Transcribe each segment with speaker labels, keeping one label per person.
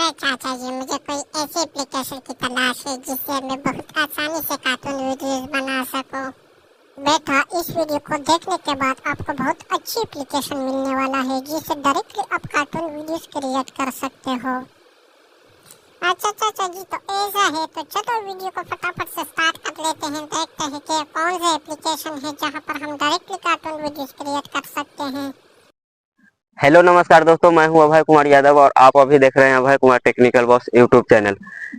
Speaker 1: अरे चाचा जी, मुझे कोई ऐसी एप्लीकेशन की तलाश है जिससे मैं बहुत आसानी से कार्टून वीडियोस बना सकूं। बेटा, इस वीडियो को देखने के बाद आपको बहुत अच्छी एप्लीकेशन मिलने वाला है जिससे डायरेक्टली आप कार्टून वीडियोस क्रिएट कर सकते हो। अच्छा चाचा जी, तो ऐसा है तो चलो वीडियो को फटाफट से स्टार्ट कर लेते हैं। देखते हैं कि कौन सा एप्लीकेशन है जहां पर हम डायरेक्टली कार्टून वीडियोस क्रिएट कर सकते हैं।
Speaker 2: हेलो नमस्कार दोस्तों, मैं हूं अभय कुमार यादव और आप अभी देख रहे हैं Abhay Kumar technical boss YouTube channel.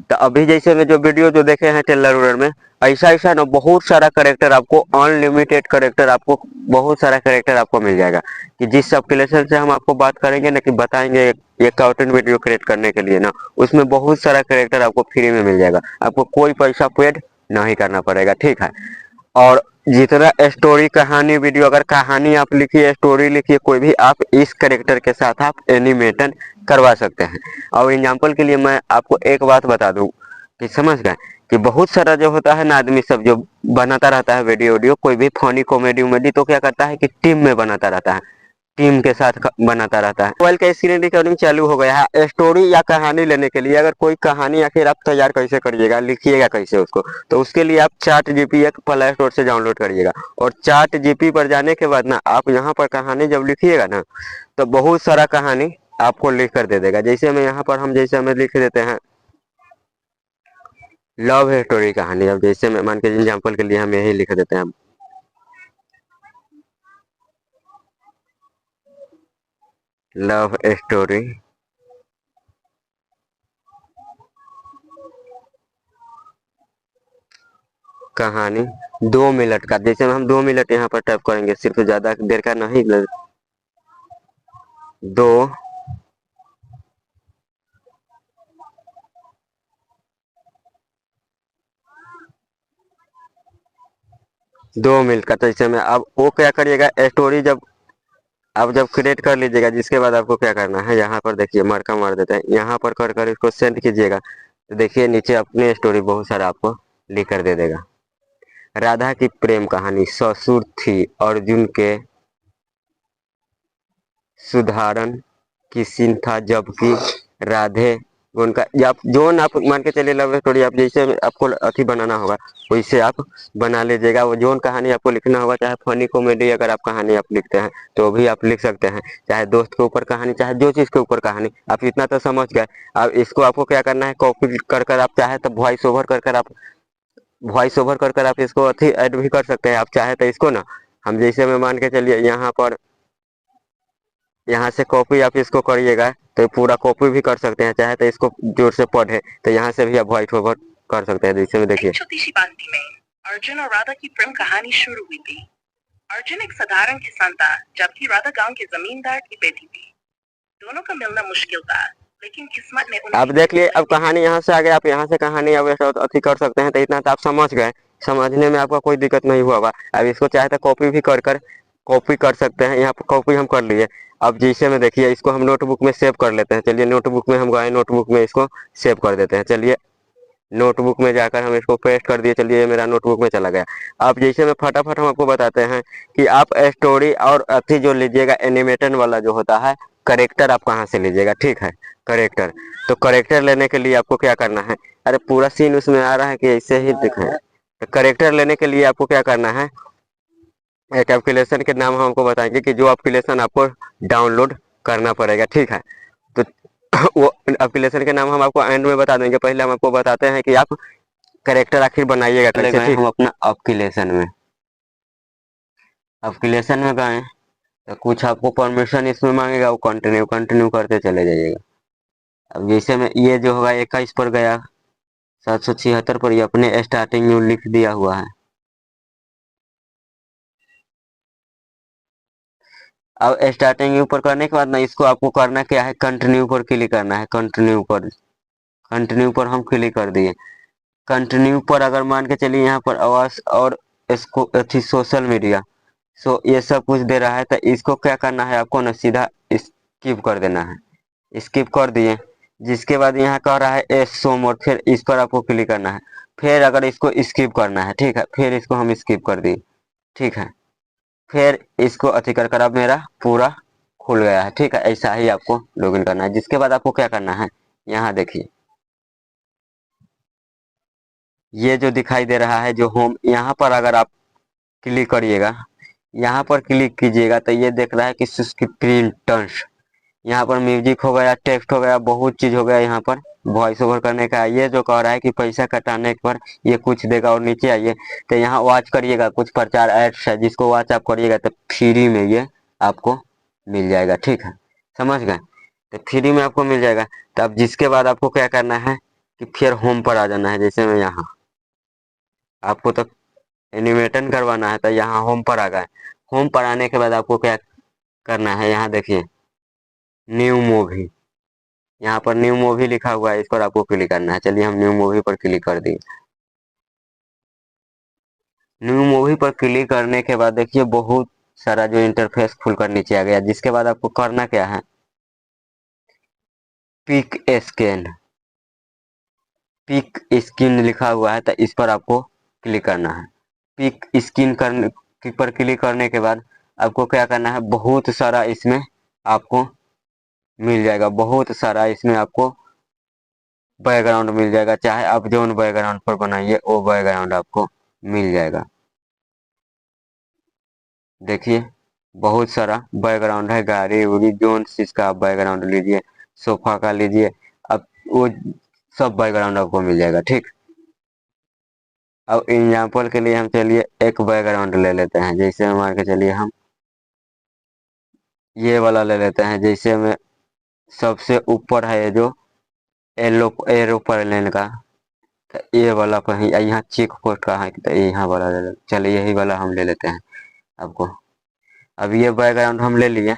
Speaker 2: तो अभी जैसे में जो वीडियो जो देखे हैं टेलर उलर में, ऐसा ना बहुत सारा करेक्टर आपको, अनलिमिटेड करेक्टर आपको, बहुत सारा करेक्टर आपको मिल जाएगा। कि जिस एप्लीकेशन से हम आपको बात करेंगे ना, कि बताएंगे ये कार्टून वीडियो क्रिएट करने के लिए ना, उसमें बहुत सारा करेक्टर आपको फ्री में मिल जाएगा। आपको कोई पैसा पेड नहीं करना पड़ेगा, ठीक है। और जितना स्टोरी कहानी वीडियो, अगर कहानी आप लिखिए, स्टोरी लिखिए, कोई भी आप इस करेक्टर के साथ आप एनिमेशन करवा सकते हैं। और एग्जांपल के लिए मैं आपको एक बात बता दूं कि समझ गए कि बहुत सारा जो होता है ना, आदमी सब जो बनाता रहता है वीडियो, कोई भी फनी कॉमेडी उमेडी, तो क्या करता है कि टीम में बनाता रहता है, टीम के साथ बनाता रहता है। मोबाइल का स्क्रीन रिकॉर्डिंग चालू हो गया है स्टोरी या कहानी लेने के लिए। अगर कोई कहानी आखिर आप तैयार कैसे करिएगा, लिखिएगा कैसे उसको, तो उसके लिए आप चाट जीपी एक प्ले स्टोर से डाउनलोड करिएगा। और चाट जीपी पर जाने के बाद ना, आप यहाँ पर कहानी जब लिखिएगा ना, तो बहुत सारा कहानी आपको लिख कर दे देगा। जैसे मैं यहाँ पर, हम जैसे हमें लिख देते हैं लव स्टोरी कहानी। अब जैसे मैं मान के एग्जाम्पल के लिए हम यही लिख देते हैं लव स्टोरी कहानी 2 मिनट का। जैसे हम 2 मिनट यहाँ पर टाइप करेंगे, सिर्फ ज्यादा देर का नहीं, 2 मिनट का। तो जैसे में अब वो क्या करिएगा, स्टोरी जब आप जब क्रिएट कर लीजिएगा, जिसके बाद आपको क्या करना है, यहाँ पर देखिए मार्का मार देते हैं, यहाँ पर कर कर इसको सेंड कीजिएगा। तो देखिए नीचे अपनी स्टोरी बहुत सारा आपको लिख कर दे देगा। राधा की प्रेम कहानी, ससुर थी अर्जुन के सुधारण की सीन था, जबकि राधे उनका, आप जोन आप मान के चलिए लव स्टोरी, आप जैसे आपको अथी बनाना होगा वैसे आप बना लीजिएगा। वो जोन कहानी आपको लिखना होगा, चाहे फनी कॉमेडी अगर आप कहानी आप लिखते हैं तो भी आप लिख सकते हैं, चाहे दोस्त के ऊपर कहानी, चाहे जो चीज़ के ऊपर कहानी। आप इतना तो समझ गए। अब इसको आपको क्या करना है, कॉपी कर कर आप चाहे तो वॉइस ओवर कर कर आप इसको अथी ऐड भी कर सकते हैं। आप चाहे तो इसको ना, हम जैसे में मान के चलिए यहाँ पर, यहाँ से कॉपी आप इसको करिएगा तो पूरा कॉपी भी कर सकते हैं। चाहे तो इसको जोर से पढ़े तो यहाँ से भी आप वॉइस ओवर कर सकते हैं। जैसे में देखिए,
Speaker 3: एक छोटी सी बस्ती में अर्जुन और राधा की प्रेम कहानी शुरू हुई थी। अर्जुन एक साधारण किसान था, जबकि राधा गांव के जमींदार की बेटी थी। दोनों का मिलना मुश्किल था, लेकिन किस्मत ने
Speaker 2: आप देख लिए। अब कहानी यहाँ से आगे, आप यहाँ से कहानी अब ऐसा अथी कर सकते हैं। तो इतना तो आप समझ गए, समझने में आपका कोई दिक्कत नहीं हुआ होगा। अब इसको चाहे तो कॉपी भी कर कर कॉपी कर सकते हैं। यहाँ पर कॉपी हम कर लिए। अब जैसे में देखिए, इसको हम नोटबुक में सेव कर लेते हैं। चलिए नोटबुक में हम गए, नोटबुक में इसको सेव कर देते हैं। चलिए नोटबुक में जाकर हम इसको पेस्ट कर दिए। चलिए ये मेरा नोटबुक में चला गया। अब जैसे में फटाफट हम आपको बताते हैं कि आप स्टोरी और अथी जो लीजिएगा, एनिमेशन वाला जो होता है, करेक्टर आप कहाँ से लीजिएगा, ठीक है। करेक्टर, तो करेक्टर लेने के लिए आपको क्या करना है, अरे पूरा सीन उसमें आ रहा है कि ऐसे ही दिखाएं। तो करेक्टर लेने के लिए आपको क्या करना है, एक एप्लीकेशन के नाम हम आपको बताएंगे कि जो एप्लीकेशन आपको डाउनलोड करना पड़ेगा, ठीक है। तो वो एप्लीकेशन के नाम हम आपको एंड में बता देंगे। पहले हम आपको बताते हैं कि आप करेक्टर आखिर बनाइएगा कैसे, ठीक। हम अपना एप्लीकेशन में गए तो कुछ आपको परमिशन इसमें मांगेगा, वो कंटिन्यू कंटिन्यू करते चले जाइएगा। अब जैसे में ये जो होगा 21 पर गया, 776 पर, ये अपने स्टार्टिंग में लिख दिया हुआ है। अब स्टार्टिंग ऊपर करने के बाद ना, इसको आपको करना क्या है, कंटिन्यू पर क्लिक करना है। कंटिन्यू पर हम क्लिक कर दिए। कंटिन्यू पर अगर मान के चलिए यहाँ पर आवाज और इसको अथी सोशल मीडिया, ये सब कुछ दे रहा है, तो इसको क्या करना है आपको ना, सीधा स्किप कर देना है। स्किप कर दिए। जिसके बाद यहाँ कह रहा है एस शो मोर, फिर इस पर आपको क्लिक करना है। फिर अगर इसको स्किप करना है, ठीक है, फिर इसको हम स्किप कर दिए, ठीक है। फिर इसको अथी कर कर अब मेरा पूरा खुल गया है, ठीक है। ऐसा ही आपको लॉगिन करना है। जिसके बाद आपको क्या करना है, यहाँ देखिए ये जो दिखाई दे रहा है जो होम, यहाँ पर अगर आप क्लिक करिएगा, यहाँ पर क्लिक कीजिएगा तो ये देख रहा है कि प्रिंटर्स, यहाँ पर म्यूजिक हो गया, टेक्स्ट हो गया, बहुत चीज हो गया। यहाँ पर वॉइस ओवर करने का ये जो कह रहा है कि पैसा कटाने पर ये कुछ देगा। और नीचे आइए तो यहाँ वॉच करिएगा, कुछ प्रचार एड्स है जिसको वॉच आप करिएगा तो फ्री में ये आपको मिल जाएगा। ठीक है, समझ गए? तो फ्री में आपको मिल जाएगा। तो अब जिसके बाद आपको क्या करना है कि फिर होम पर आ जाना है। जैसे मैं यहाँ आपको तो एनिमेशन करवाना है तो यहाँ होम पर आ गए। होम पर आने के बाद आपको क्या करना है, यहाँ देखिए न्यू मूवी, यहाँ पर न्यू मूवी लिखा हुआ है, इस पर आपको क्लिक करना है। चलिए हम न्यू मूवी पर क्लिक कर दिए। न्यू मूवी पर क्लिक करने के बाद देखिए बहुत सारा जो इंटरफेस खुलकर नीचे आ गया। जिसके बाद आपको करना क्या है, पिक स्कैन, पिक स्किन लिखा हुआ है तो इस पर आपको क्लिक करना है। पिक स्किन करने पर क्लिक करने के बाद आपको क्या करना है, बहुत सारा इसमें आपको मिल जाएगा, बहुत सारा इसमें आपको बैकग्राउंड मिल जाएगा। चाहे आप जो बैकग्राउंड पर बनाइए वो बैकग्राउंड आपको मिल जाएगा। देखिए बहुत सारा बैकग्राउंड है, गाड़ी उड़ी जोन चीज का आप बैकग्राउंड लीजिए, सोफा का लीजिए, अब वो सब बैकग्राउंड आपको मिल जाएगा। ठीक, अब एग्जाम्पल के लिए हम चलिए एक बैकग्राउंड ले लेते हैं। जैसे मान के चलिए हम ये वाला ले लेते हैं। जैसे में सबसे ऊपर है ये जो एरोप्लेन का, तो ये वाला कहीं यहाँ चेक पोस्ट का है तो यहाँ वाला ले लेते, चलिए यही वाला हम ले लेते हैं आपको। अब ये बैकग्राउंड हम ले लिए,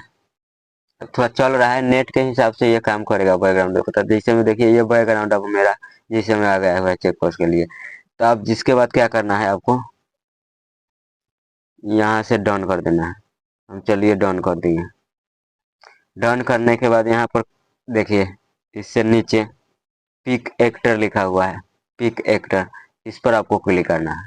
Speaker 2: अब थोड़ा चल रहा है नेट के हिसाब से ये काम करेगा बैकग्राउंड देखो। तो जैसे में देखिए ये बैकग्राउंड अब मेरा जैसे में आ गया हुआ है चेक पोस्ट के लिए। तो अब जिसके बाद क्या करना है आपको, यहाँ से डन कर देना है। हम चलिए डन कर दिए। डन करने के बाद यहाँ पर देखिए इससे नीचे पिक एक्टर लिखा हुआ है, पिक एक्टर, इस पर आपको क्लिक करना है।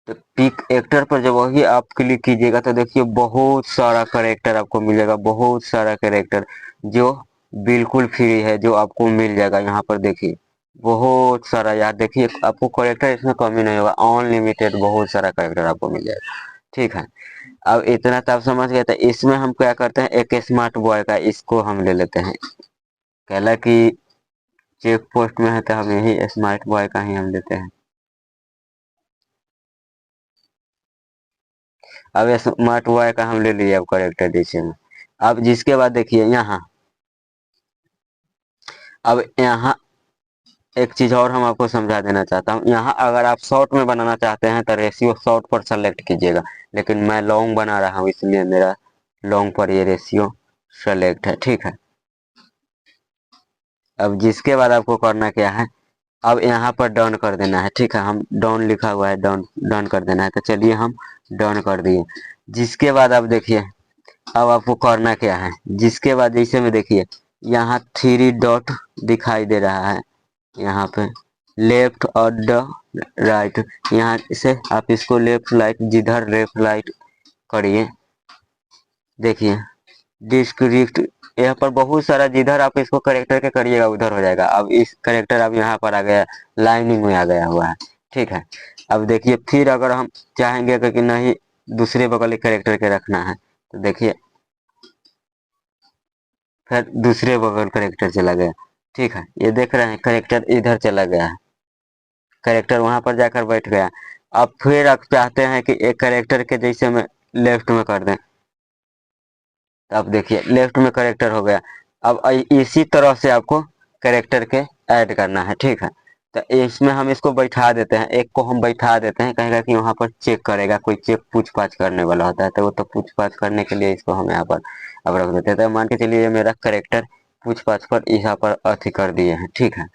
Speaker 2: तो पिक एक्टर पर जब वही आप क्लिक कीजिएगा तो देखिए बहुत सारा कैरेक्टर आपको मिल जाएगा, बहुत सारा कैरेक्टर जो बिल्कुल फ्री है, जो आपको मिल जाएगा। यहाँ पर देखिए बहुत सारा, यार देखिए आपको कैरेक्टर इसमें कमी नहीं होगा, अनलिमिटेड बहुत सारा कैरेक्टर आपको मिल जाएगा। ठीक है, अब इतना तो आप समझ गए। तो इसमें हम क्या करते हैं, एक स्मार्ट बॉय का इसको हम ले लेते हैं। कहला कि चेक पोस्ट में है तो हम यही स्मार्ट बॉय का ही हम लेते हैं। अब स्मार्ट बॉय का हम ले लिए अब करेक्टर जैसे में। अब जिसके बाद देखिए यहाँ, अब यहाँ एक चीज और हम आपको समझा देना चाहता हूँ। यहाँ अगर आप शॉर्ट में बनाना चाहते हैं तो रेशियो शॉर्ट पर सेलेक्ट कीजिएगा, लेकिन मैं लॉन्ग बना रहा हूँ इसलिए मेरा लॉन्ग पर ये रेशियो सेलेक्ट है। ठीक है, अब जिसके बाद आपको करना क्या है, अब यहाँ पर डन कर देना है। ठीक है, हम डन लिखा हुआ है, डन डन कर देना है। तो चलिए हम डन कर दिए। जिसके बाद अब देखिए अब आपको करना क्या है, जिसके बाद जैसे में देखिए यहाँ 3 डॉट दिखाई दे रहा है, यहाँ पे लेफ्ट और द राइट, यहाँ से आप इसको लेफ्ट राइट, जिधर लेफ्ट राइट करिए। देखिए डिस्क्रिप्ट, यहाँ पर बहुत सारा, जिधर आप इसको करेक्टर के करिएगा उधर हो जाएगा। अब इस करेक्टर अब यहाँ पर आ गया, लाइनिंग में आ गया हुआ है। ठीक है, अब देखिए फिर अगर हम चाहेंगे कि नहीं दूसरे बगल के करेक्टर के रखना है तो देखिए फिर दूसरे बगल करेक्टर चला गया। ठीक है, ये देख रहे हैं करेक्टर इधर चला गया है, करेक्टर वहां पर जाकर बैठ गया। अब फिर आप चाहते हैं कि एक करेक्टर के जैसे में लेफ्ट में कर दें, तो अब देखिए लेफ्ट में करेक्टर हो गया। अब इसी तरह से आपको करेक्टर के ऐड करना है। ठीक है, तो इसमें हम इसको बैठा देते हैं, एक को हम बैठा देते हैं, कहेगा कि वहां पर चेक करेगा, कोई चेक पूछ पाछ करने वाला होता है तो वो तो पूछ पाछ करने के लिए इसको हम यहाँ पर अब रख देते हैं। तो मान के चलिए ये मेरा करेक्टर पूछ पाछ पर यहाँ पर अथी कर दिए हैं। ठीक है,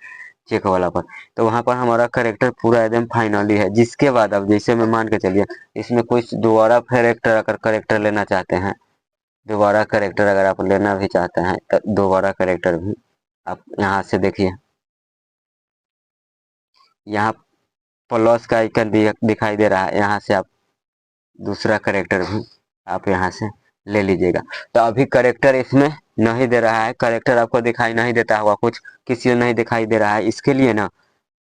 Speaker 2: चेक वाला पर, तो वहां पर हमारा करेक्टर पूरा एकदम फाइनली है। जिसके बाद अब जैसे मैं मान के चलिए इसमें कोई दोबारा करेक्टर अगर करेक्टर लेना चाहते हैं, दोबारा करेक्टर अगर आप लेना भी चाहते हैं तो दोबारा करेक्टर भी आप यहाँ से देखिए, यहाँ प्लस का आइकन दिखाई दे रहा है, यहाँ से आप दूसरा करेक्टर भी आप यहाँ से ले लीजिएगा। तो अभी करेक्टर इसमें नहीं दे रहा है, करेक्टर आपको दिखाई नहीं देता होगा, कुछ किसी को नहीं दिखाई दे रहा है, इसके लिए ना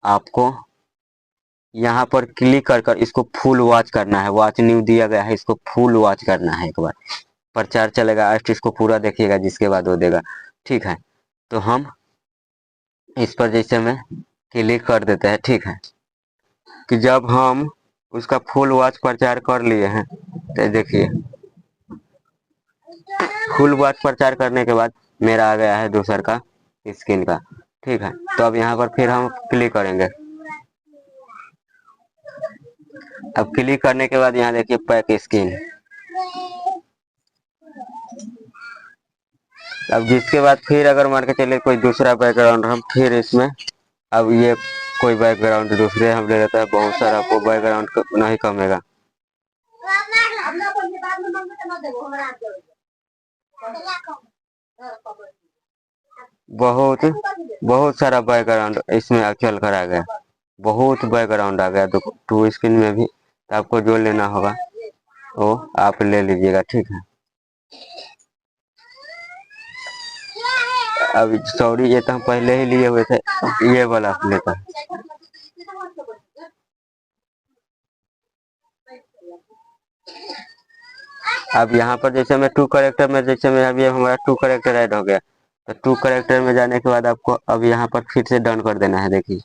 Speaker 2: आपको यहाँ पर क्लिक कर कर इसको फुल वॉच करना है। वॉच न्यू दिया गया है, इसको फुल वॉच करना है। एक बार प्रचार चलेगा अर्स्ट, इसको पूरा देखिएगा, जिसके बाद वो देगा। ठीक है, तो हम इस पर जैसे में क्लिक कर देते हैं। ठीक है, कि जब हम उसका फुल वॉच प्रचार कर लिए हैं, तो देखिए फुल वॉच प्रचार करने के बाद मेरा आ गया है दूसर का स्किन का। ठीक है, तो अब यहाँ पर फिर हम क्लिक करेंगे। अब क्लिक करने के बाद यहाँ देखिए पैक स्किन। अब जिसके बाद फिर अगर मान के चले कोई दूसरा बैकग्राउंड, हम फिर इसमें अब ये कोई बैकग्राउंड दूसरे हम ले लेते हैं। बहुत सारा आपको बैकग्राउंड नहीं कमेगा। बहुत बहुत सारा बैकग्राउंड इसमें चल कर आ गया, बहुत बैकग्राउंड आ गया। तो टू स्क्रीन में भी तो आपको जो लेना होगा वो आप ले लीजिएगा। ठीक है, अब सॉरी ये तो हम पहले ही लिए हुए थे, ये वाला लेता है। अब यहाँ पर जैसे मैं टू करेक्टर में, जैसे में अभी हमारा टू करेक्टर ऐड हो गया, तो टू करेक्टर में जाने के बाद आपको अब यहाँ पर फिर से डन कर देना है। देखिए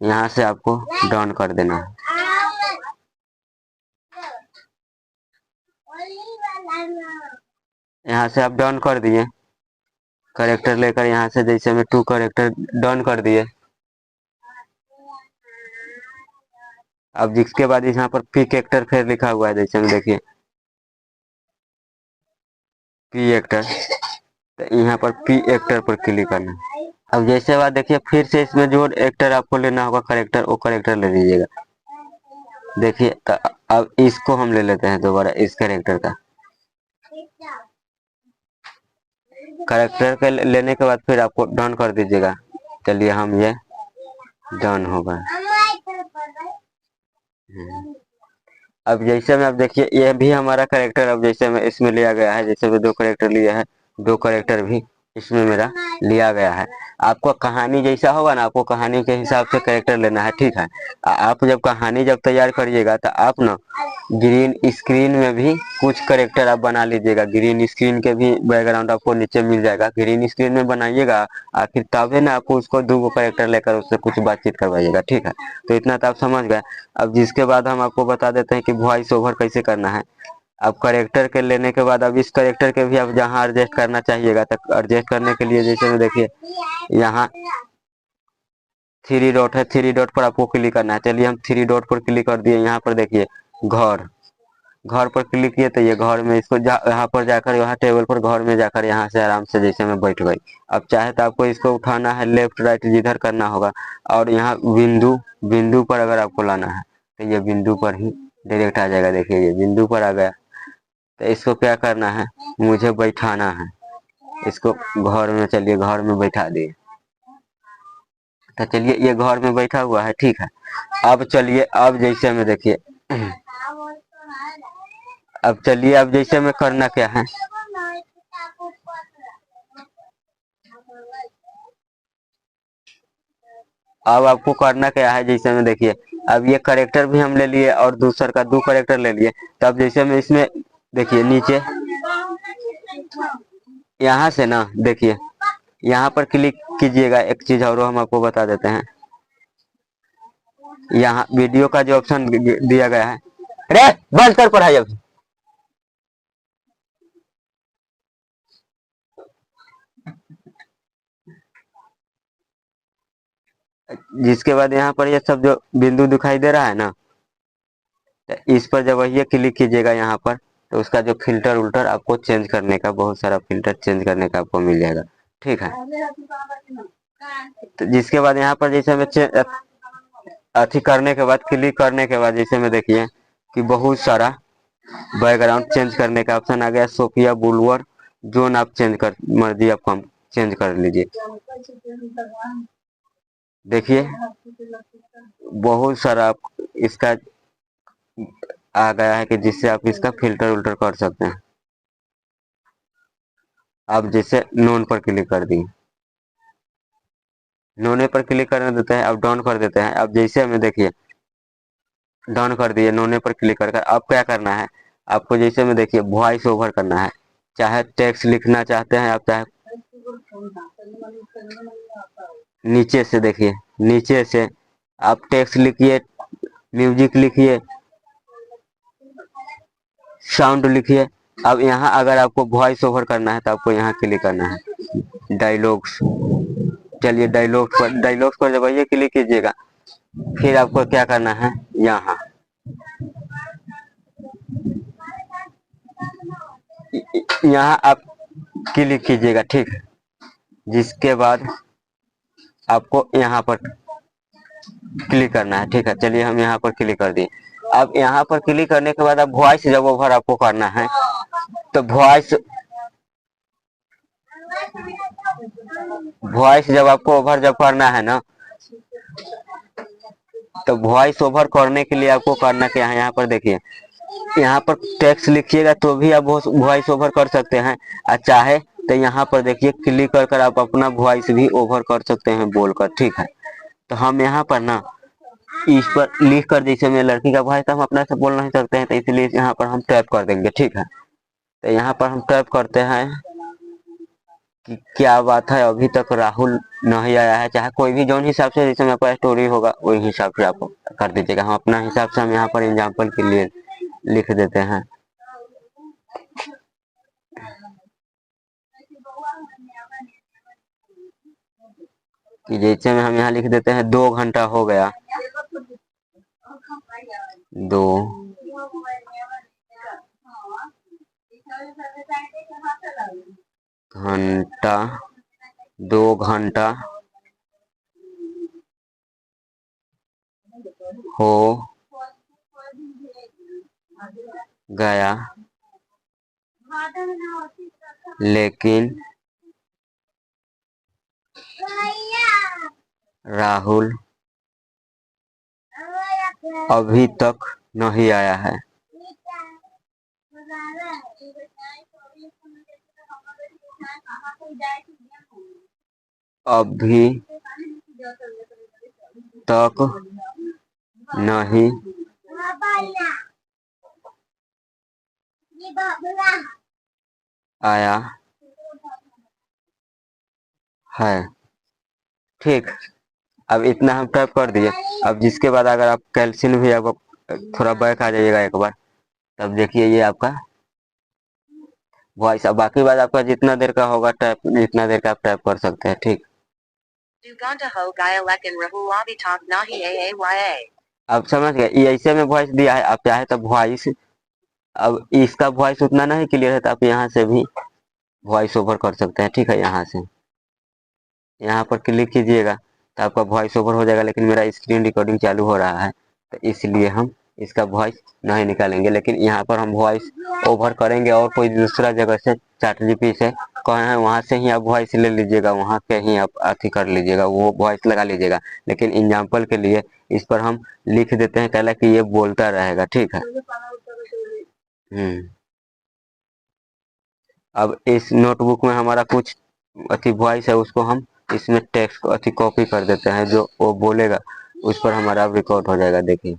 Speaker 2: यहाँ से आपको डन कर देना है। यहाँ से आप डन कर दिए करेक्टर लेकर, यहाँ से जैसे में टू करेक्टर डन कर दिए। अब जिसके बाद यहाँ पर पिक एक्टर फिर लिखा हुआ है, जैसे में देखिए पी एक्टर, तो यहाँ पर पी एक्टर पर क्लिक करना। अब जैसे बाद देखिए फिर से इसमें जो एक्टर आपको लेना होगा करेक्टर, वो करेक्टर ले लीजिएगा। देखिए तो अब इसको हम ले लेते हैं दोबारा, इस करेक्टर का करेक्टर के लेने के बाद फिर आपको डन कर दीजिएगा। चलिए हम ये डन होगा। अब जैसे में आप देखिए ये भी हमारा करेक्टर अब जैसे में इसमें लिया गया है। जैसे में दो करेक्टर लिया है, दो करेक्टर भी इसमें मेरा लिया गया है। आपको कहानी जैसा होगा ना, आपको कहानी के हिसाब से करेक्टर लेना है। ठीक है, आप जब कहानी जब तैयार करिएगा तो आप ना ग्रीन स्क्रीन में भी कुछ करेक्टर आप बना लीजिएगा। ग्रीन स्क्रीन के भी बैकग्राउंड आपको नीचे मिल जाएगा, ग्रीन स्क्रीन में बनाइएगा। आखिर तभी ना आपको उसको दो करेक्टर लेकर उससे कुछ बातचीत करवाइएगा। ठीक है, तो इतना तो आप समझ गए। अब जिसके बाद हम आपको बता देते हैं कि वॉइस ओवर कैसे करना है। अब करेक्टर के लेने के बाद अब इस करेक्टर के भी आप जहाँ एडजस्ट करना चाहिएगा, तो एडजस्ट करने के लिए जैसे में देखिए यहाँ थ्री डॉट है, थ्री डॉट पर आपको क्लिक करना है। चलिए हम थ्री डॉट पर क्लिक कर दिए। यहाँ पर देखिए घर, घर पर क्लिक किए तो ये घर में इसको यहाँ पर जाकर, यहाँ टेबल पर घर में जाकर यहाँ से आराम से जैसे में बैठ गई। अब चाहे तो आपको इसको उठाना है लेफ्ट राइट जिधर करना होगा, और यहाँ बिंदु बिंदु पर अगर आपको लाना है तो ये बिंदु पर ही डायरेक्ट आ जाएगा। देखिए ये बिंदु पर आ गया। तो इसको क्या करना है, मुझे बैठाना है इसको घर में। चलिए घर में बैठा दिए, तो चलिए ये घर में बैठा हुआ है। ठीक है, अब चलिए अब जैसे में देखिए अब चलिए अब जैसे में करना क्या है, अब आपको करना क्या है, जैसे में देखिए अब ये करेक्टर भी हम ले लिए और दूसर का दो करेक्टर ले लिए। तब जैसे में इसमें देखिए नीचे यहाँ से ना देखिए यहाँ पर क्लिक कीजिएगा। एक चीज और हम आपको बता देते हैं, यहाँ वीडियो का जो ऑप्शन दिया गया है, अरे बंद कर पढ़ाई अभी। जिसके बाद यहाँ पर ये सब जो बिंदु दिखाई दे रहा है ना, तो इस पर जब ये क्लिक कीजिएगा यहाँ पर, तो उसका जो फिल्टर उल्टर आपको चेंज करने का, बहुत सारा फिल्टर चेंज करने का आपको मिल जाएगा। ठीक है, तो जिसके बाद यहाँ पर जैसे हमें अथी करने के बाद, क्लिक करने के बाद जैसे में देखिए कि बहुत सारा बैकग्राउंड चेंज करने का ऑप्शन आ गया। सोफिया बुलवर जोन आप चेंज कर, मर्जी आपको हम चेंज कर लीजिए। देखिए बहुत सारा इसका आ गया है कि जिससे आप इसका फिल्टर उल्टर कर सकते हैं। अब जैसे नोन पर क्लिक कर दिए, नोने पर क्लिक करने देते हैं, अब डाउन कर देते हैं। अब जैसे हमें देखिए डाउन कर दिए, नोने पर क्लिक कर कर अब क्या करना है आपको, जैसे में देखिए वॉइस ओवर करना है। चाहे टेक्स्ट लिखना चाहते हैं आप, चाहे नीचे से देखिए, नीचे से आप टेक्स्ट लिखिए, म्यूजिक लिखिए, साउंड लिखिए। अब यहाँ अगर आपको वॉइस ओवर करना है तो आपको यहाँ क्लिक करना है डायलॉग्स। चलिए डायलॉग्स पर जब ये क्लिक कीजिएगा, फिर आपको क्या करना है, यहाँ यहाँ आप क्लिक कीजिएगा, ठीक है। जिसके बाद आपको यहाँ पर क्लिक करना है, ठीक है। चलिए हम यहाँ पर क्लिक कर दिए। अब यहाँ पर क्लिक करने के बाद अब वॉइस जब ओवर आपको करना है तो वॉइस जब आपको ओवर जब करना है ना, तो वॉइस ओवर करने के लिए आपको करना क्या है, यहाँ पर देखिए, यहाँ पर टेक्स्ट लिखिएगा तो भी आप वॉइस ओवर कर सकते हैं। और चाहे तो यहाँ पर देखिए क्लिक कर कर आप अपना वॉइस भी ओवर कर सकते हैं बोलकर, ठीक है। तो हम यहाँ पर ना इस पर लिख कर, जैसे मैं लड़की का वॉइस हम अपना से बोल नहीं सकते हैं, तो इसलिए यहाँ पर हम टैप कर देंगे, ठीक है। तो यहाँ पर हम टैप करते हैं कि क्या बात है अभी तक राहुल नहीं आया है। चाहे कोई भी जौन हिसाब से जैसे मेरे पास स्टोरी होगा वही हिसाब से आप कर दीजिएगा। हम अपना हिसाब से हम यहाँ पर एग्जाम्पल के लिए लिख देते हैं कि जैसे में हम यहाँ लिख देते हैं 2 घंटा हो गया, 2 घंटा, 2 घंटा हो गया, लेकिन राहुल अभी तक नहीं आया है। अभी तक नहीं आया है, ठीक। अब इतना हम टाइप कर दिए। अब जिसके बाद अगर आप कैल्सियम भी आपको थोड़ा बैक आ जाइएगा एक बार, तब देखिए ये आपका वॉइस। अब बाकी बात आपका जितना देर का होगा टाइप, जितना देर का आप टाइप कर सकते हैं, ठीक। अब समझ गए, ये ऐसे में वॉइस दिया है। आप चाहे तो वॉइस, अब इसका वॉइस उतना नहीं क्लियर है तो आप यहाँ से भी वॉइस ओवर कर सकते हैं, ठीक है। यहाँ से यहाँ पर क्लिक कीजिएगा तो आपका वॉइस ओवर हो जाएगा, लेकिन मेरा स्क्रीन रिकॉर्डिंग चालू हो रहा है तो इसलिए हम इसका वॉइस नहीं निकालेंगे। लेकिन यहाँ पर हम वॉइस ओवर करेंगे और कोई दूसरा जगह से ChatGPT से कहे हैं वहाँ से ही आप वॉइस ले लीजिएगा, वहाँ के ही आप अथी कर लीजिएगा, वो वॉइस लगा लीजिएगा। लेकिन एग्जाम्पल के लिए इस पर हम लिख देते हैं कहला कि ये बोलता रहेगा, ठीक है। अब इस नोटबुक में हमारा कुछ अथी वॉइस है, उसको हम इसमें टेक्स्ट अथी कॉपी कर देते हैं, जो वो बोलेगा उस पर हमारा रिकॉर्ड हो जाएगा। देखिए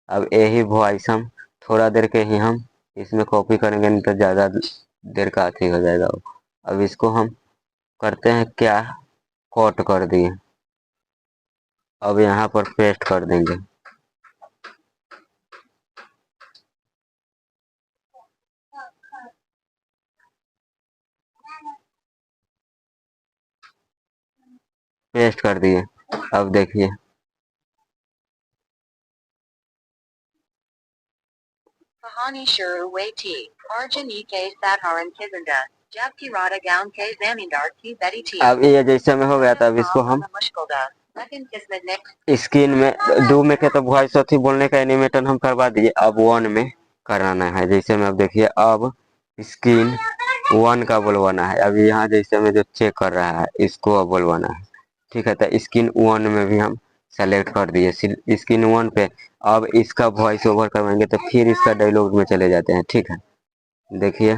Speaker 2: अब यही वॉइस हम थोड़ा देर के ही हम इसमें कॉपी करेंगे, नहीं तो ज़्यादा देर का अथी हो जाएगा। अब इसको हम करते हैं क्या, कट कर दिए। अब यहाँ पर पेस्ट कर देंगे। पेस्ट कर दिए। अब देखिए
Speaker 3: कहानी शुरू हुई थी, अर्जुन के साधारण किस्सा, जबकि राधा गांव के जमींदार की बेटी थी।
Speaker 2: अब ये जैसे में हो गया था। अब इसको हम स्क्रीन में 2 में के तो वॉइस अथी बोलने का एनिमेशन हम करवा दिए, अब 1 में कराना है। जैसे में अब देखिए अब स्क्रीन 1 का बोलवाना है। अब यहाँ जैसे में जो चेक कर रहा है इसको अब बोलवाना है, ठीक है। तो स्क्रीन 1 में भी हम सेलेक्ट कर दिए, स्क्रीन 1 पे। अब इसका वॉइस ओवर करवाएंगे तो फिर इसका डायलॉग में चले जाते हैं, ठीक है। देखिए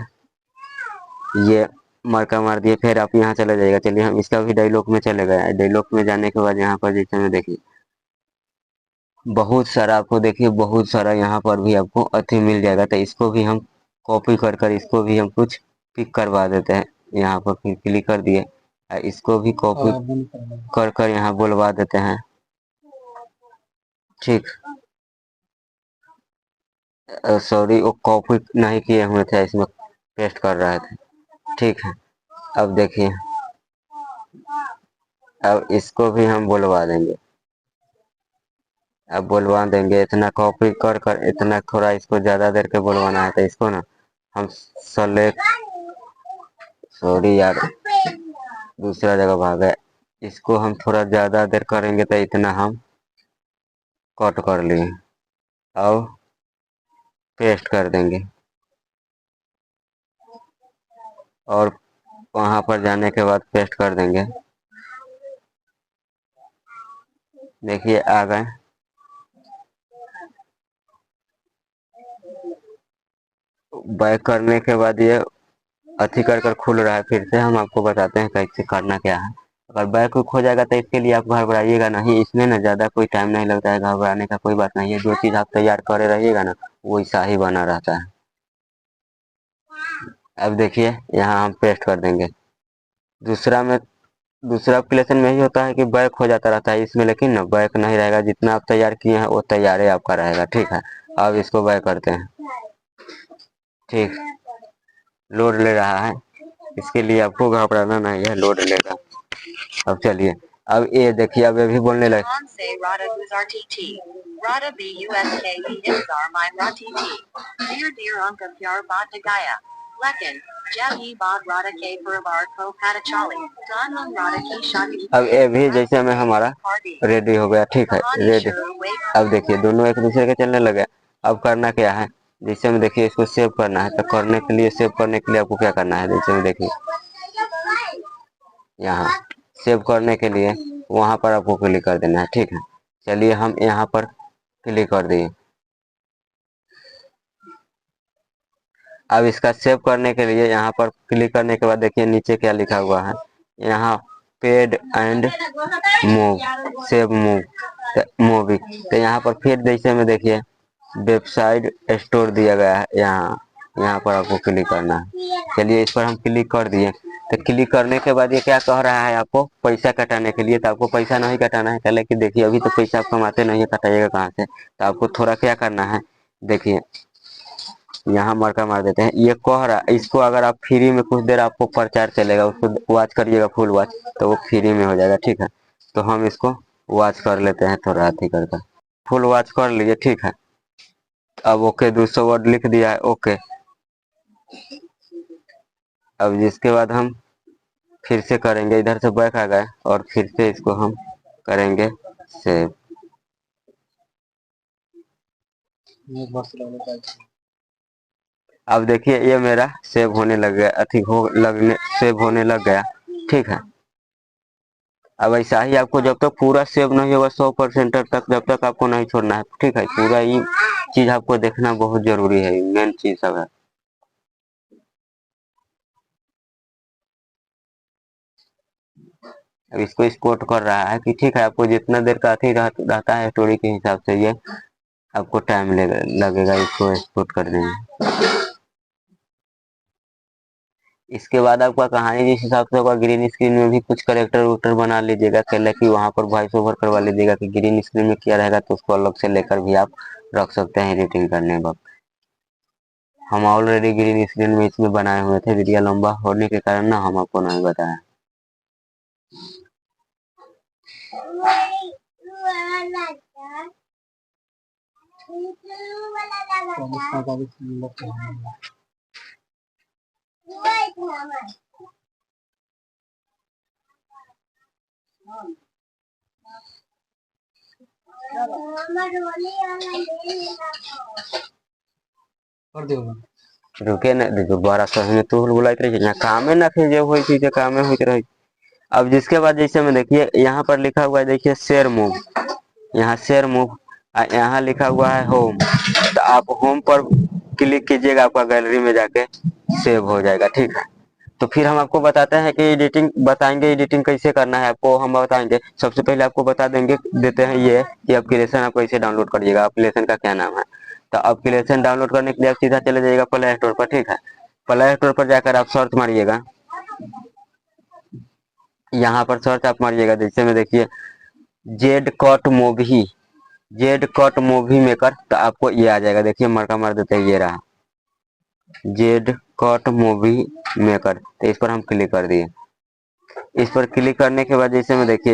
Speaker 2: ये मरका मार दिए, फिर आप यहाँ चले जाइएगा। चलिए हम इसका भी डायलॉग में चले गए। डायलॉग में जाने के बाद यहाँ पर जैसे में देखिए बहुत सारा आपको देखिए बहुत सारा यहाँ पर भी आपको अति मिल जाएगा। तो इसको भी हम कॉपी कर कर इसको भी हम कुछ पिक करवा देते हैं। यहाँ पर फिर क्लिक कर दिए, इसको भी कॉपी कर कर यहाँ बुलवा देते हैं। ठीक, सॉरी वो कॉपी नहीं किए हुए थे, इसमें पेस्ट कर रहे थे। ठीक है, अब देखिए अब इसको भी हम बुलवा देंगे। अब बुलवा देंगे, इतना कॉपी कर कर इतना थोड़ा इसको ज़्यादा देर के बुलवाना है। तो इसको ना हम सेलेक्ट, सॉरी यार दूसरा जगह भाग गए। इसको हम थोड़ा ज़्यादा देर करेंगे तो इतना हम कट कर लिए। अब पेस्ट कर देंगे और वहाँ पर जाने के बाद पेस्ट कर देंगे। देखिए आ गए। बैक करने के बाद ये अथी कर कर खुल रहा है। फिर से हम आपको बताते हैं कैसे करना क्या है। अगर बैक हो जाएगा तो इसके लिए आप घबराइएगा नहीं, इसमें ना ज़्यादा कोई टाइम नहीं लगता है, घबराने का कोई बात नहीं है। जो चीज़ आप तैयार करे रहिएगा ना वैसा ही बना रहता है। अब देखिए यहाँ हम पेस्ट कर देंगे। दूसरा एप्लीकेशन में ही होता है कि बैक हो जाता रहता है, इसमें लेकिन ना बैक नहीं रहेगा। जितना आप तैयार किए हैं वो तैयार ही आपका रहेगा। ठीक है, अब इसको बैक करते हैं। ठीक, लोड ले रहा है, इसके लिए आपको घबराना नहीं है, लोड लेगा। अब चलिए, अब ये देखिए अब ये भी बोलने लगे। अब ये भी जैसे में हमारा रेडी हो गया। ठीक है, रेडी। अब देखिए दोनों एक दूसरे के चलने लगे। अब करना क्या है, जैसे में देखिए इसको सेव करना है। तो करने के लिए सेव करने के लिए आपको क्या करना है, जैसे में देखिए यहाँ सेव करने के लिए वहाँ पर आपको क्लिक कर देना है। ठीक है, चलिए हम यहाँ पर क्लिक कर दिए। अब इसका सेव करने के लिए यहाँ पर क्लिक करने के बाद देखिए नीचे क्या लिखा हुआ है, यहाँ paid and move, save movie. तो यहाँ पर फिर जैसे में देखिए वेबसाइट स्टोर दिया गया है, यहाँ पर आपको क्लिक करना है। चलिए इस पर हम क्लिक कर दिए। तो क्लिक करने के बाद ये क्या कह रहा है, आपको पैसा कटाने के लिए। तो आपको पैसा नहीं कटाना है, पहले कि देखिए अभी तो पैसा आप कमाते नहीं है, कटाइएगा कहाँ से। तो आपको थोड़ा क्या करना है, देखिए यहाँ मरका मार देते हैं। ये कह रहा है इसको अगर आप फ्री में कुछ देर आपको प्रचार चलेगा, उसको वॉच करिएगा फुल वॉच, तो वो फ्री में हो जाएगा। ठीक है, तो हम इसको वॉच कर लेते हैं थोड़ा अथी करके, फुल वॉच कर लीजिए। ठीक है, अब ओके 200 वर्ड लिख दिया है, ओके। अब जिसके बाद हम फिर से करेंगे, इधर से बैक आ गए और फिर से इसको हम करेंगे सेव। अब देखिए ये मेरा सेव होने लग गया, सेव होने लग गया। ठीक है, अब ऐसा ही आपको जब तक पूरा सेव नहीं होगा 100% तक, जब तक आपको नहीं छोड़ना है। ठीक है, पूरा ये चीज आपको देखना बहुत जरूरी है, मेन चीज सब है। अब इसको एक्सपोर्ट कर रहा है कि ठीक है, आपको जितना देर का रहता है स्टोरी के हिसाब से ये आपको टाइम लगेगा इसको एक्सपोर्ट करने में। इसके बाद आपका कहानी जिस हिसाब से होगा, ग्रीन स्क्रीन में भी कुछ करेक्टर वरेक्टर बना लीजिएगा, कहले कि वहां पर वॉइस ओवर करवा लीजिएगा कि ग्रीन स्क्रीन में क्या रहेगा, तो उसको अलग से लेकर भी आप रख सकते हैं एडिटिंग करने वक्त। हम ऑलरेडी ग्रीन स्क्रीन में इसमें बनाए हुए थे, वीडियो लंबा होने के कारण ना हम आपको नहीं बताया। रुके ना देखो 1200 में तो बुलाते रहिए, यहाँ कामे ना थे जो हुई चीजें कामे हुई रही। अब जिसके बाद जैसे में देखिए यहाँ पर लिखा हुआ है, देखिए शेयर मूव, यहाँ शेयर मूव, यहाँ लिखा हुआ है होम। तो आप होम पर क्लिक कीजिएगा, आपका गैलरी में जाके सेव हो जाएगा। ठीक है, तो फिर हम आपको बताते हैं कि एडिटिंग बताएंगे, एडिटिंग कैसे करना है आपको हम बताएंगे। सबसे पहले आपको बता देंगे देते हैं ये कि एप्लीकेशन आप कैसे डाउनलोड करिएगा, एप्लीकेशन का क्या नाम है। तो एप्लीकेशन डाउनलोड करने के लिए आप सीधा चले जाइएगा प्ले स्टोर पर, ठीक है। प्ले स्टोर पर जाकर आप सर्च मारिएगा, यहाँ पर सर्च आप मारिएगा, जैसे में देखिए जेड कट मूवी मेकर, तो आपको ये आ जाएगा। देखिए मरका मार देते हैं, ये रहा जेड कट मूवी मेकर। तो इस पर हम क्लिक कर दिए। इस पर क्लिक करने के बाद जैसे में देखिए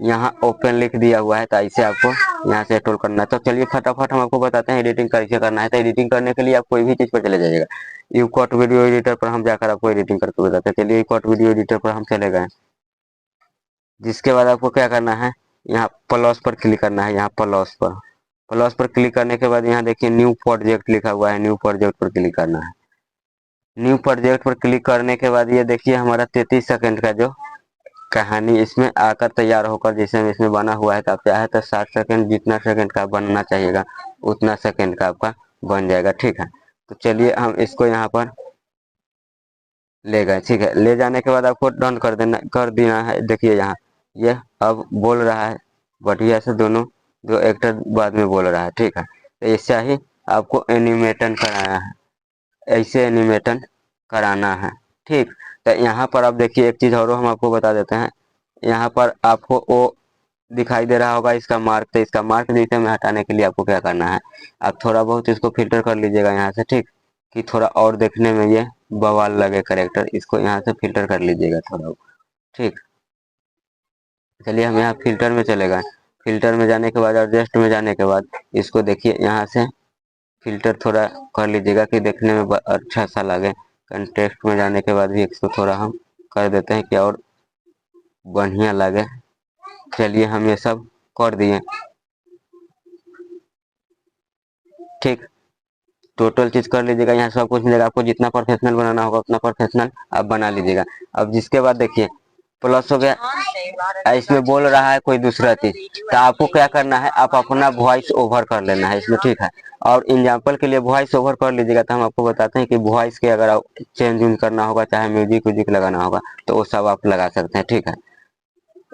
Speaker 2: यहाँ ओपन लिख दिया हुआ है, तो ऐसे आपको यहाँ से इंस्टॉल करना है। तो चलिए फटाफट हम आपको बताते हैं एडिटिंग कैसे करना है। तो एडिटिंग करने के लिए आप कोई भी चीज पर चले जाइएगा। यूकट वीडियो एडिटर पर हम जाकर आपको एडिटिंग करके बताते हैं। चलिए यूकट वीडियो एडिटर पर हम चले गए। जिसके बाद आपको क्या करना है, यहाँ प्लस पर क्लिक करना है। यहाँ प्लस पर क्लिक करने के बाद यहाँ देखिए न्यू प्रोजेक्ट लिखा हुआ है, न्यू प्रोजेक्ट पर क्लिक करना है। न्यू प्रोजेक्ट पर क्लिक करने के बाद ये देखिए हमारा 33 सेकंड का जो कहानी इसमें आकर तैयार होकर जैसे इसमें बना हुआ है। तो आप चाहे तो 60 सेकंड, जितना सेकंड का बनना चाहिएगा उतना सेकंड का आपका बन जाएगा, ठीक है। तो चलिए हम इसको यहाँ पर ले गए, ठीक है। ले जाने के बाद आपको डन कर देना है। देखिए यहाँ ये अब बोल रहा है बढ़िया से, दोनों जो एक्टर बाद में बोल रहा है, ठीक है। तो ऐसा ही आपको एनिमेटन कराना है, ऐसे एनिमेटन कराना है, ठीक। तो यहाँ पर आप देखिए एक चीज और हम आपको बता देते हैं। यहाँ पर आपको वो दिखाई दे रहा होगा इसका मार्क। तो इसका मार्क जैसे में हटाने के लिए आपको क्या करना है, आप थोड़ा बहुत इसको फिल्टर कर लीजिएगा यहाँ से, ठीक, कि थोड़ा और देखने में ये बवाल लगे करेक्टर। इसको यहाँ से फिल्टर कर लीजिएगा थोड़ा, ठीक। चलिए हम यहाँ फिल्टर में चले गए। फिल्टर में जाने के बाद एडजस्ट में जाने के बाद इसको देखिए यहाँ से फिल्टर थोड़ा कर लीजिएगा कि देखने में अच्छा सा लगे। कंटेक्स्ट में जाने के बाद भी इसको थोड़ा हम कर देते हैं कि और बढ़िया लगे। चलिए हम ये सब कर दिए, ठीक। टोटल चीज कर लीजिएगा, यहाँ सब कुछ मिलेगा। आपको जितना प्रोफेशनल बनाना होगा उतना प्रोफेशनल आप बना लीजिएगा। अब जिसके बाद देखिए प्लस हो गया, इसमें बोल रहा है कोई दूसरा चीज। तो आपको क्या करना है, आप अपना वॉइस ओवर कर लेना है इसमें, ठीक है। और एग्जाम्पल के लिए वॉइस ओवर कर लीजिएगा। तो हम आपको बताते हैं कि वॉइस के अगर आप चेंज करना होगा, चाहे म्यूजिक लगाना होगा, तो वो सब आप लगा सकते हैं, ठीक है।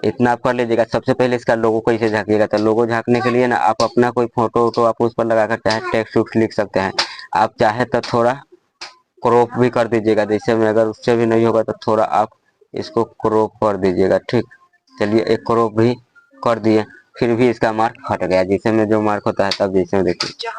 Speaker 2: इतना आप कर लीजिएगा। सबसे पहले इसका लोगो कैसे झाँकिएगा, तो लोगो झाँकने के लिए ना आप अपना कोई फोटो वोटो आप उस पर लगाकर चाहे टेक्स्ट उक्स लिख सकते हैं। आप चाहे तो थोड़ा क्रॉप भी कर दीजिएगा, जैसे में अगर उससे भी नहीं होगा तो थोड़ा आप इसको क्रॉप कर दीजिएगा, ठीक। चलिए एक क्रॉप भी कर दिए, फिर भी इसका मार्क हट गया। जैसे में जो मार्क होता है तब जैसे में देखिए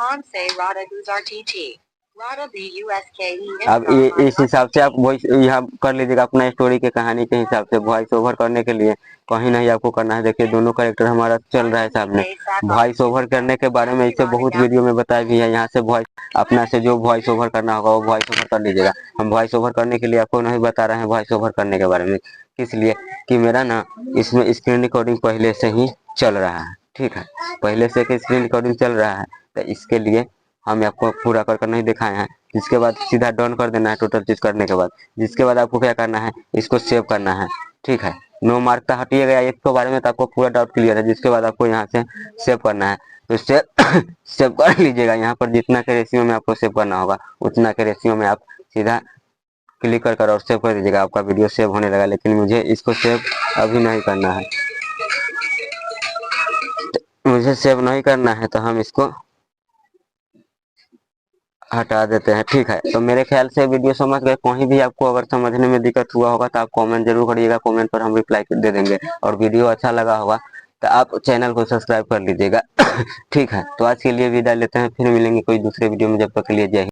Speaker 2: अब ये इस हिसाब से आप वॉइस यहाँ कर लीजिएगा अपना स्टोरी के कहानी के हिसाब से। वॉइस ओवर करने के लिए कहीं नहीं आपको करना है। देखिए दोनों कैरेक्टर हमारा चल रहा है सामने। वॉइस ओवर करने के बारे में इसे बहुत वीडियो में बताया भी है। यहाँ से वॉइस अपना से जो वॉइस ओवर करना होगा वो वॉइस ओवर कर लीजिएगा। हम वॉइस ओवर करने के लिए आपको नहीं बता रहे हैं वॉइस ओवर करने के बारे में, इसलिए कि मेरा ना इसमें स्क्रीन रिकॉर्डिंग पहले से ही चल रहा है, ठीक है। पहले से स्क्रीन रिकॉर्डिंग चल रहा है, तो इसके लिए हम आपको पूरा कर नहीं दिखाए हैं। जिसके बाद सीधा डन कर देना है टोटल चीज करने के बाद। जिसके बाद आपको क्या करना है, इसको सेव करना है, ठीक है। नो मार्क का हटिए गया इसके बारे में, तो आपको पूरा डाउट क्लियर है। जिसके बाद आपको यहाँ से सेव करना है, तो सेव कर लीजिएगा। यहाँ पर जितना के रेशियो में आपको सेव करना होगा उतना के रेशियो में आप सीधा क्लिक कर और सेव कर दीजिएगा। आपका वीडियो सेव होने लगा। लेकिन मुझे इसको सेव अभी नहीं करना है, मुझे सेव नहीं करना है, तो हम इसको हटा देते हैं, ठीक है। तो मेरे ख्याल से वीडियो समझ गए। कहीं भी आपको अगर समझने में दिक्कत हुआ होगा तो आप कमेंट जरूर करिएगा, कमेंट पर हम रिप्लाई दे देंगे। और वीडियो अच्छा लगा होगा तो आप चैनल को सब्सक्राइब कर लीजिएगा ठीक है। तो आज के लिए विदा लेते हैं, फिर मिलेंगे कोई दूसरे वीडियो में। जब तक के लिए जय हिंद।